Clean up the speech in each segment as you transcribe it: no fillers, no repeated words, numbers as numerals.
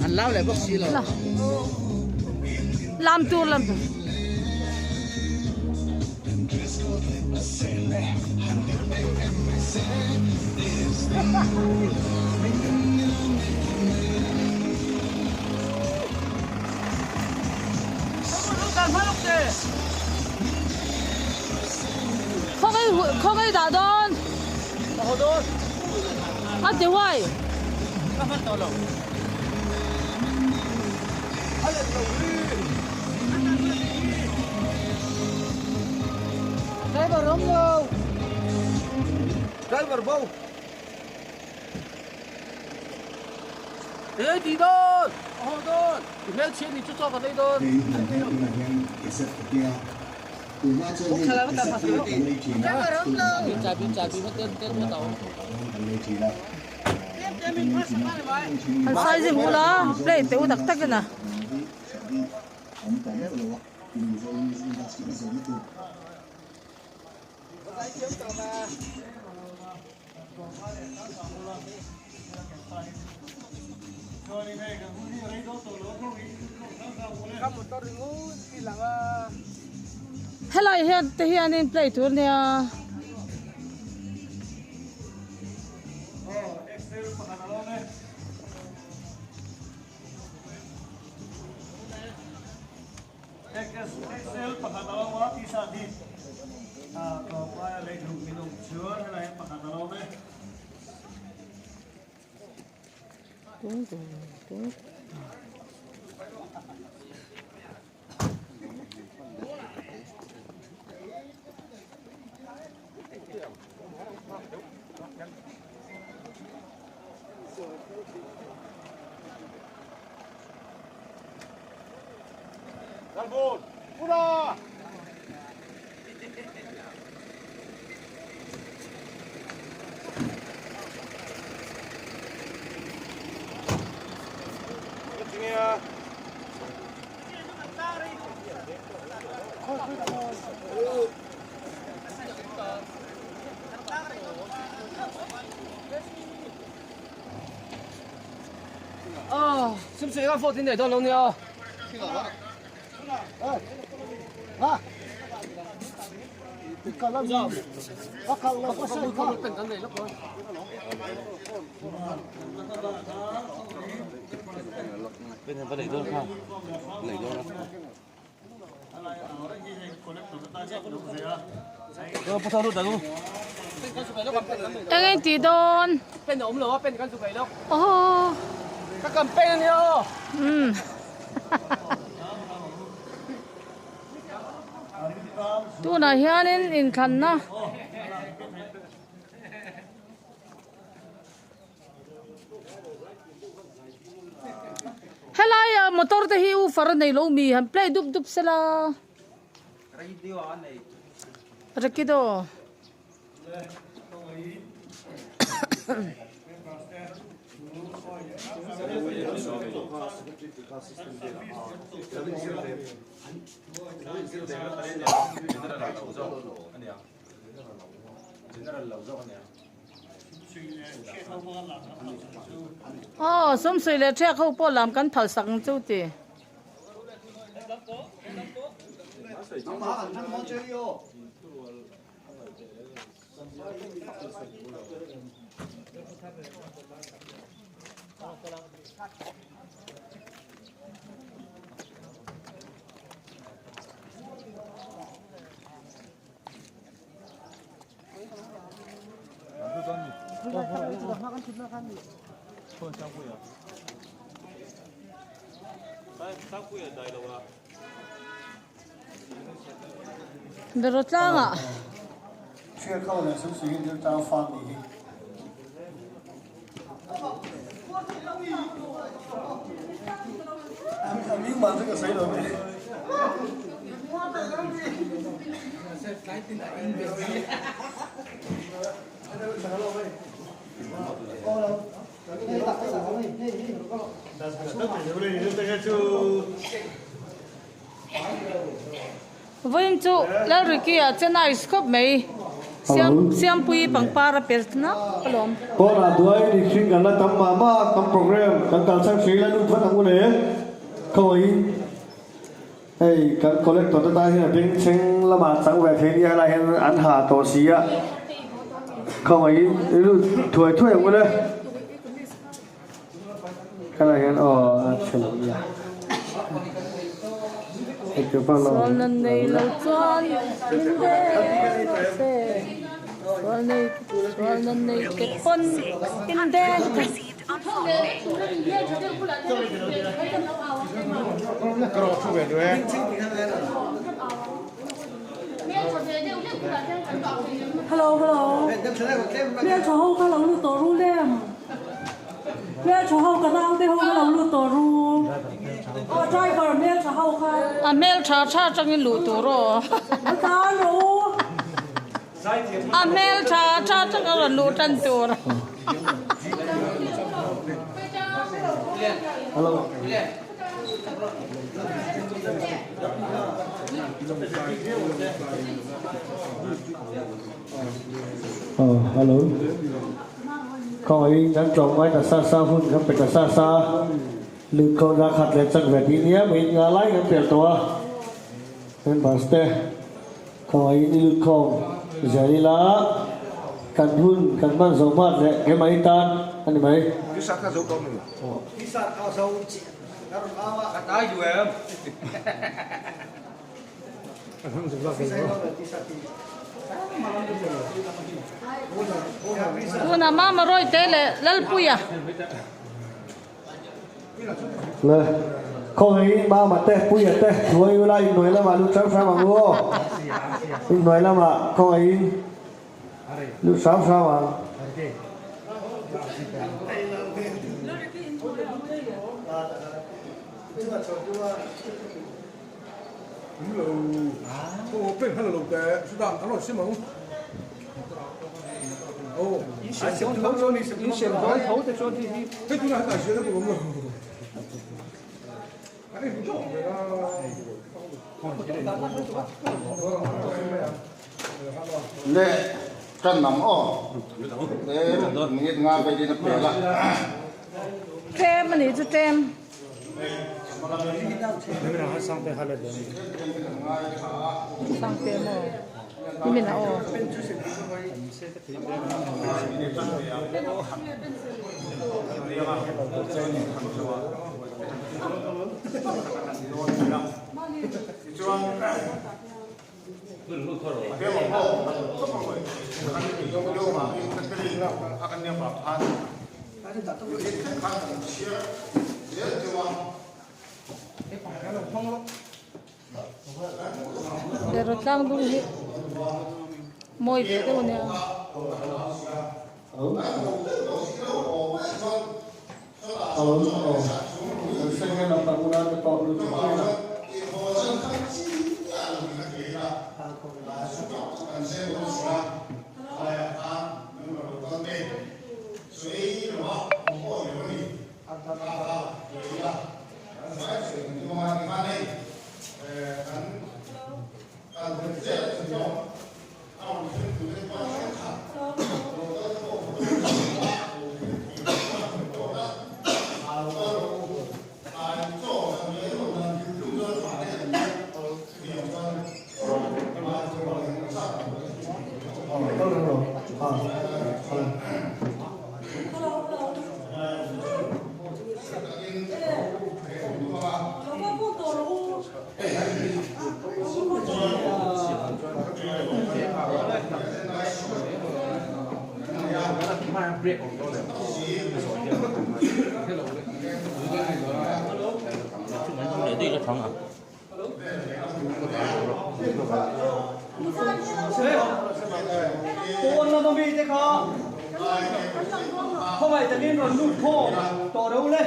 Anh lao lại bốc xí rồi. Làm tu làm. Không ai đã đón. À tiểu hoài. Driver Romeo. Driver Bow. Ê đi đón. Đón. Mẹ chuyện thì chút cho vào đây đón. Không phải là bắt đầu phát Bin trả mất tên mất tàu. Anh sai gì mua đó? Đây tiểu đặc tắc cái nè. Hello, here in play tour nè. Excel pakatawang wala tisa din. Ko pa lay minum sure na yung pakatawang eh. Galbon, una. Tingnya. Sum sui ka 14 để đón luôn nha. Bên này có đẩy đôn không? Đẩy đôn không? Bắt đầu đẩy luôn. Anh tí đón. Bên ốm lửa, bên con chụp vậy đâu? Oh. Các cầm bên nha. Tu na hianin in khan na. Hello, motor te hi u far nei lo mi han play dup dup sala. Rakido. Sum sui le tre khâu po lam kan phal sak chu ti. Berot lang ah. Chuyện không là sống suy nghĩ tao phan đi. Miếng bánh rất là sấy rồi mày. Vinh chu la ri kia chena scope mai siam pui pang para pertna palom có là đuôi thì khi gần là tấm mà tấm program cần cần sang sĩ là luôn thoát hàng này không ấy hey cần collect tổ ta hiện là tiếng sinh là mà sáng về thế đi hay là hiện ăn hà tổ xí á không ấy luôn thuê hàng này cái này hiện chừng gì sol nan nei lo chuan in de sol nan nei ke pon in de hello mẹ cháu hậu cái lòng tổ ru lên mẹ cháu hậu cái răng tê hậu cái lòng tổ ru trai vào mẹ cháu hậu cái mel cha cha chang in lu tu ro ta ru mel cha cha chang ro lu tan tu ro hello hello không ấy đang trồng mấy cả xa phun các phải cả xa lư con ra khát lên chân về tí nhé mình lấy cái tiềnตัวnên bảo ste không ấy lư con giờ đi lá cần hun cần mang dầu mát đấy cái máy tan anh mấy cái sát cái dấu công này cái sát ao sâu chị nó ao cái gì vậy em una mama roi tele lal puyaเลยkhông ấy ba mà tê bùi tê nuôi lại nuôi là mà lúc sáng mà mua nuôi là mà không ấy lúc sáng mà bên hay là lục tệ sudan thắng rồi xí mông ô xem thấu cho đi xem thấu để cho đi cái chúng ta phải学的不容易cái này không chọn người lệ chân nóng ổ để nghiệt nga về đi nó bể lại kem ani chu tem sang te mo imin na o pero tang dung hi moi ve de ne sinh cái năm tặng ra cho tọt được cô nó bị thế không? Không phải tự nhiên rồi nút khô, tổ đâu lên.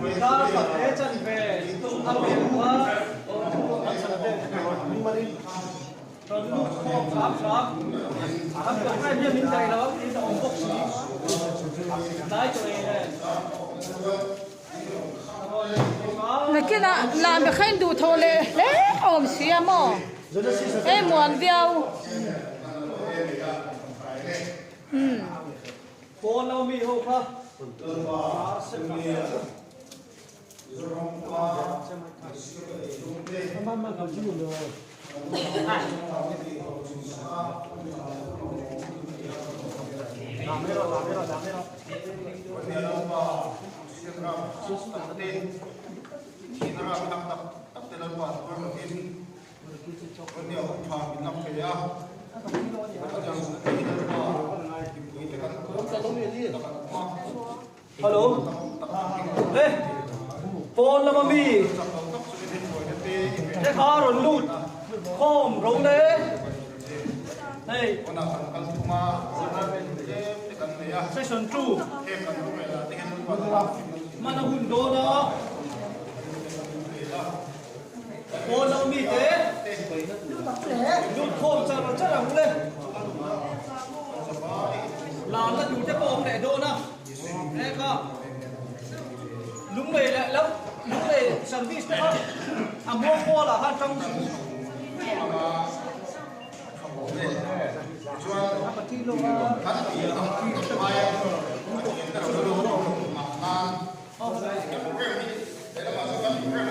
Người ta phải thế chân về, ăn biển quá, rồi nút khô khám, ăn được hai viên miếng dày đó, đi vào bốc xí, đái cho này. na kina la me khain du thole le om siamo ê muộn viêu โฟนเรามีโฮครับ ฮัลโหลเฮ้ยโฟนเรามีได้ข่าวรูดโคมลงเลยเฮ้ยใช่ส่วนจูมันเอาหุ่นโดนเนาะโฟนเรามีเตะรูดโคมจะเราจะหลังเลยหลานแล้วอยู่จะโป่งไหนโดนนะแล้วก็ลุงเบยแล้วลุงเบยสันติสนะครับอ่ะมัวโคล่ะฮะจัง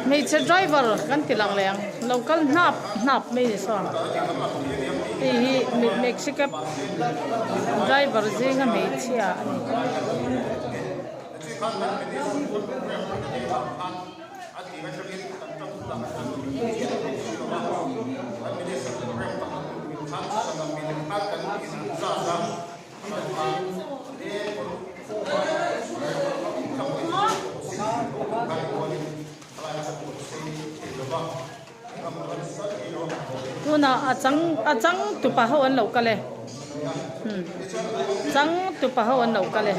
ไม่ใช่ driver กันติลังแรงเราก็นับไม่ได้สอนที่เม็กซิกัน driver จริงก็ไม่เชื่อนู่นน่ะอาจังตุปะเขาอันเหล่ากันเลยจังตุปะเขาอันเหล่ากันเลย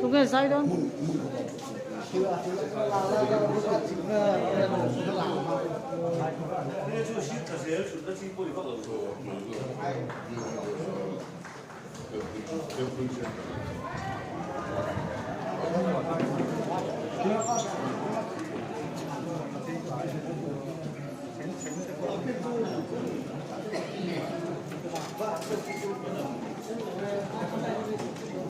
Tu cái sai đó.